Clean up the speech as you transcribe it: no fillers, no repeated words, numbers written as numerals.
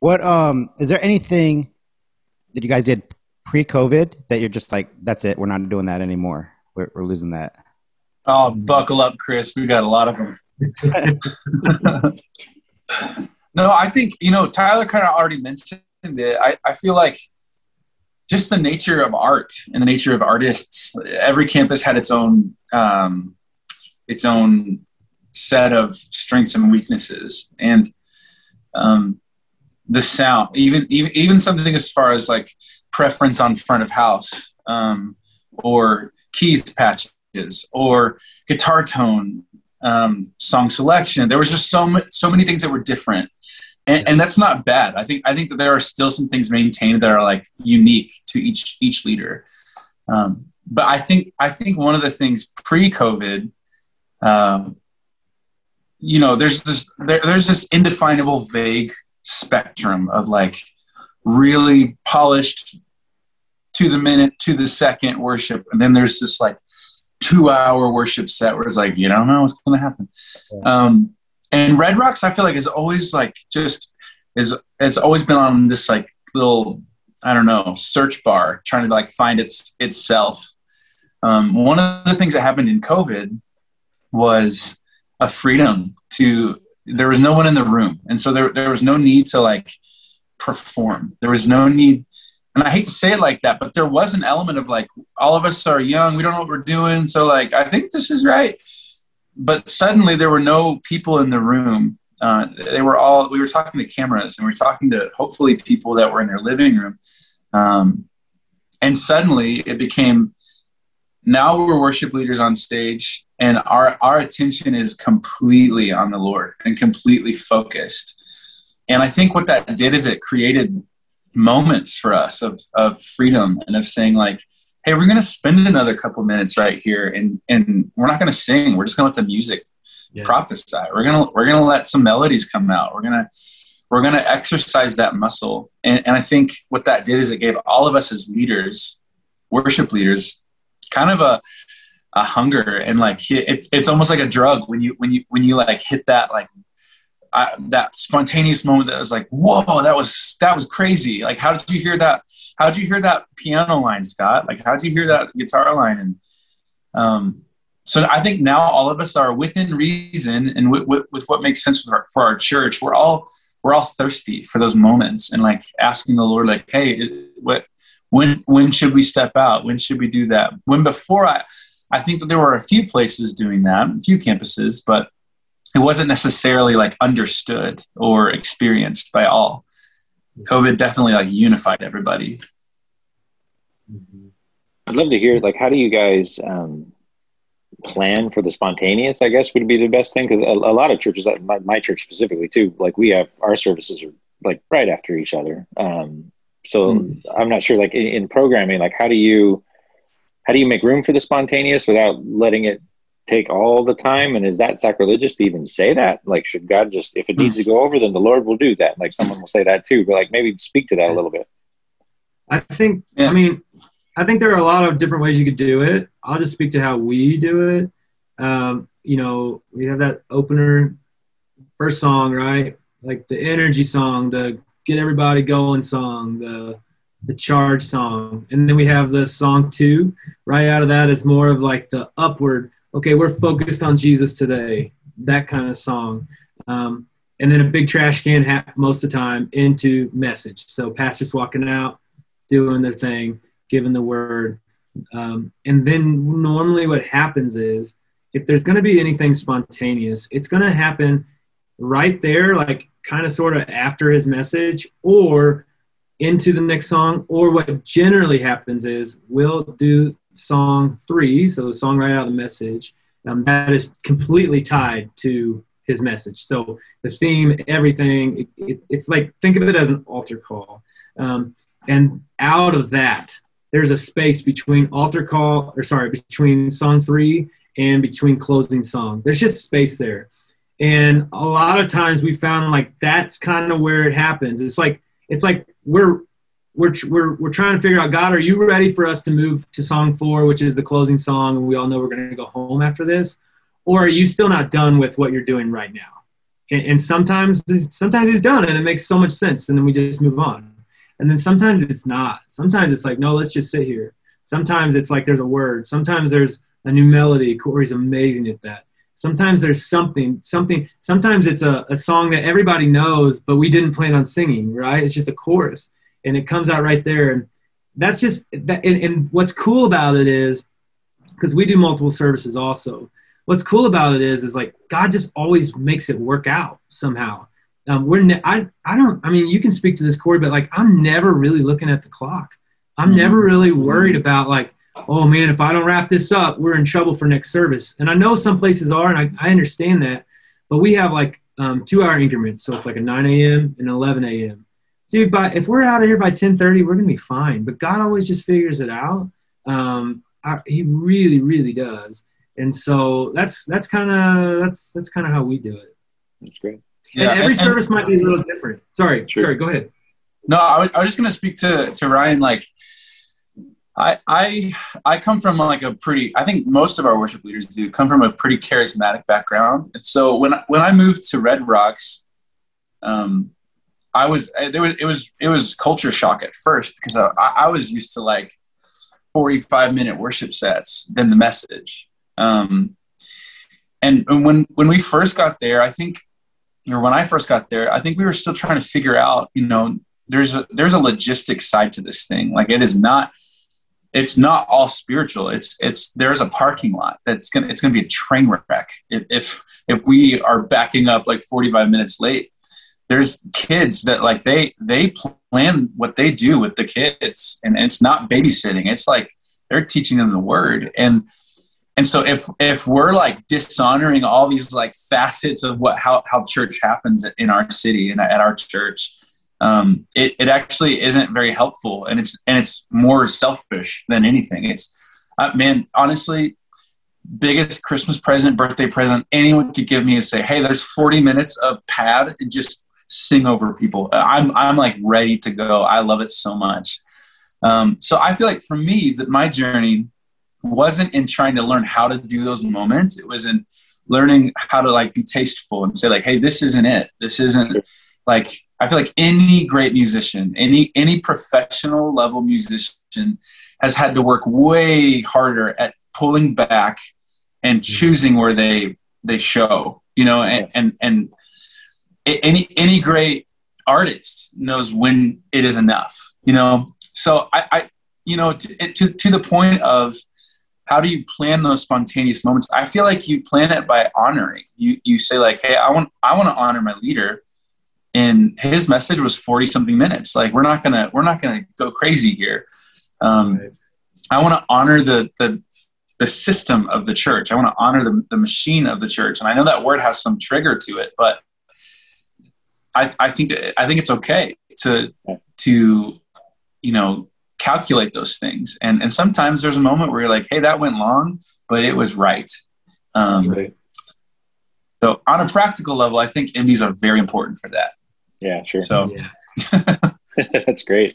What is there anything that you guys did pre-COVID that you're just like, that's it, we're not doing that anymore? We're losing that. Oh, buckle up, Chris. We got a lot of them. No, I think, Tyler kind of already mentioned it. I feel like just the nature of art and the nature of artists, every campus had its own set of strengths and weaknesses. And the sound, even something as far as like preference on front of house, or keys patches, or guitar tone, song selection. There was just so many things that were different, and that's not bad. I think that there are still some things maintained that are like unique to each leader. But I think one of the things pre-COVID, there's this indefinable, vague spectrum of like really polished to the minute, to the second worship, and then there's this like 2-hour worship set where it's like, you don't know what's going to happen. Yeah. And Red Rocks, I feel like is always like has always been on this like little, I don't know, search bar trying to like find itself. One of the things that happened in COVID was a freedom there was no one in the room. And so there was no need to like perform. There was no need. And I hate to say it like that, but there was an element of like, all of us are young. We don't know what we're doing. So like, I think this is right. But suddenly there were no people in the room. We were talking to cameras, and we were talking to hopefully people that were in their living room. And suddenly it became, now we're worship leaders on stage, and our attention is completely on the Lord and completely focused. And I think what that did is it created moments for us of freedom and of saying like, hey, we're going to spend another couple minutes right here, and we're not going to sing. We're just going to let the music prophesy. We're going to let some melodies come out. We're going to exercise that muscle. And I think what that did is it gave all of us as leaders, worship leaders, kind of a hunger, and like it's almost like a drug when you like hit that like that spontaneous moment that was like, whoa, that was crazy. Like, how did you hear that? How did you hear that piano line, Scott? Like, how did you hear that guitar line? And so I think now all of us are within reason, and with what makes sense for our church. We're all thirsty for those moments, and like asking the Lord, like, hey, when should we step out? When should we do that? I think that there were a few places doing that, a few campuses, but it wasn't necessarily like understood or experienced by all. COVID definitely like unified everybody. I'd love to hear, like, how do you guys plan for the spontaneous, I guess would be the best thing? Because a lot of churches, my church specifically too, like we have, our services are like right after each other. So I'm not sure, like in programming, like how do you make room for the spontaneous without letting it take all the time? And is that sacrilegious to even say that? Like, should God just, if it needs to go over, then the Lord will do that. Like someone will say that too, but like maybe speak to that a little bit. I think there are a lot of different ways you could do it. I'll just speak to how we do it. We have that opener first song, right? Like the energy song, the get everybody going song, the charge song. And then we have the song 2. Right out of that is more of like the upward, okay, we're focused on Jesus today, that kind of song. And then a big trash can most of the time into message. So pastors walking out, doing their thing, giving the word. And then normally what happens is, if there's going to be anything spontaneous, it's going to happen right there, like kind of sort of after his message or into the next song. Or what generally happens is we'll do song 3, so the song right out of the message, that is completely tied to his message. So the theme, everything, it's like, think of it as an altar call. And out of that, there's a space between between song 3 and between closing song. There's just space there. And a lot of times we found like that's kind of where it happens. It's like we're trying to figure out, God, are you ready for us to move to song 4, which is the closing song, and we all know we're going to go home after this? Or are you still not done with what you're doing right now? And sometimes he's done and it makes so much sense. And then we just move on. And then sometimes it's not. Sometimes it's like, no, let's just sit here. Sometimes it's like there's a word. Sometimes there's a new melody. Kory's amazing at that. Sometimes there's something. Sometimes it's a song that everybody knows, but we didn't plan on singing, right? It's just a chorus. And it comes out right there. And that's just that. And what's cool about it is, because we do multiple services also, what's cool about it is like God just always makes it work out somehow. I mean, you can speak to this, Kory, but like I'm never really looking at the clock. I'm never really worried about like, oh man, if I don't wrap this up, we're in trouble for next service. And I know some places are, and I understand that, but we have like 2-hour increments. So it's like a 9 a.m. and 11 a.m. Dude, if we're out of here by 10:30, we're going to be fine. But God always just figures it out. He really, really does. And so that's kind of how we do it. That's great. Yeah, and every service might be a little different. Sorry, go ahead. No, I was just going to speak to Ryan. Like, I come from like I think most of our worship leaders do come from a pretty charismatic background. And so when I moved to Red Rocks, it was culture shock at first, because I was used to like 45-minute worship sets, then the message. And when we first got there, when I first got there, I think we were still trying to figure out, there's a logistics side to this thing. Like it's not all spiritual. There's a parking lot it's going to be a train wreck if we are backing up like 45 minutes late. There's kids that like they plan what they do with the kids, and it's not babysitting. It's like they're teaching them the word. And so if we're like dishonoring all these like facets of how church happens in our city and at our church, it actually isn't very helpful, and it's more selfish than anything. It's man, honestly, biggest Christmas present, birthday present anyone could give me is say, hey, there's 40 minutes of pad and just sing over people. I'm like ready to go. I love it so much. So I feel like for me that my journey wasn't in trying to learn how to do those moments. It was in learning how to like be tasteful and say like, hey, this isn't it. This isn't like, I feel like any great musician, any professional level musician has had to work way harder at pulling back and choosing where they show, and any great artist knows when it is enough, So I to the point of how do you plan those spontaneous moments? I feel like you plan it by honoring. You say like, hey, I want to honor my leader, and his message was 40 something minutes. Like we're not gonna go crazy here. Right. I want to honor the system of the church. I want to honor the machine of the church. And I know that word has some trigger to it, but I think it's okay to calculate those things. And sometimes there's a moment where you're like, hey, that went long, but it was right. Right. So on a practical level, I think MDs are very important for that. Yeah, sure. So yeah. That's great.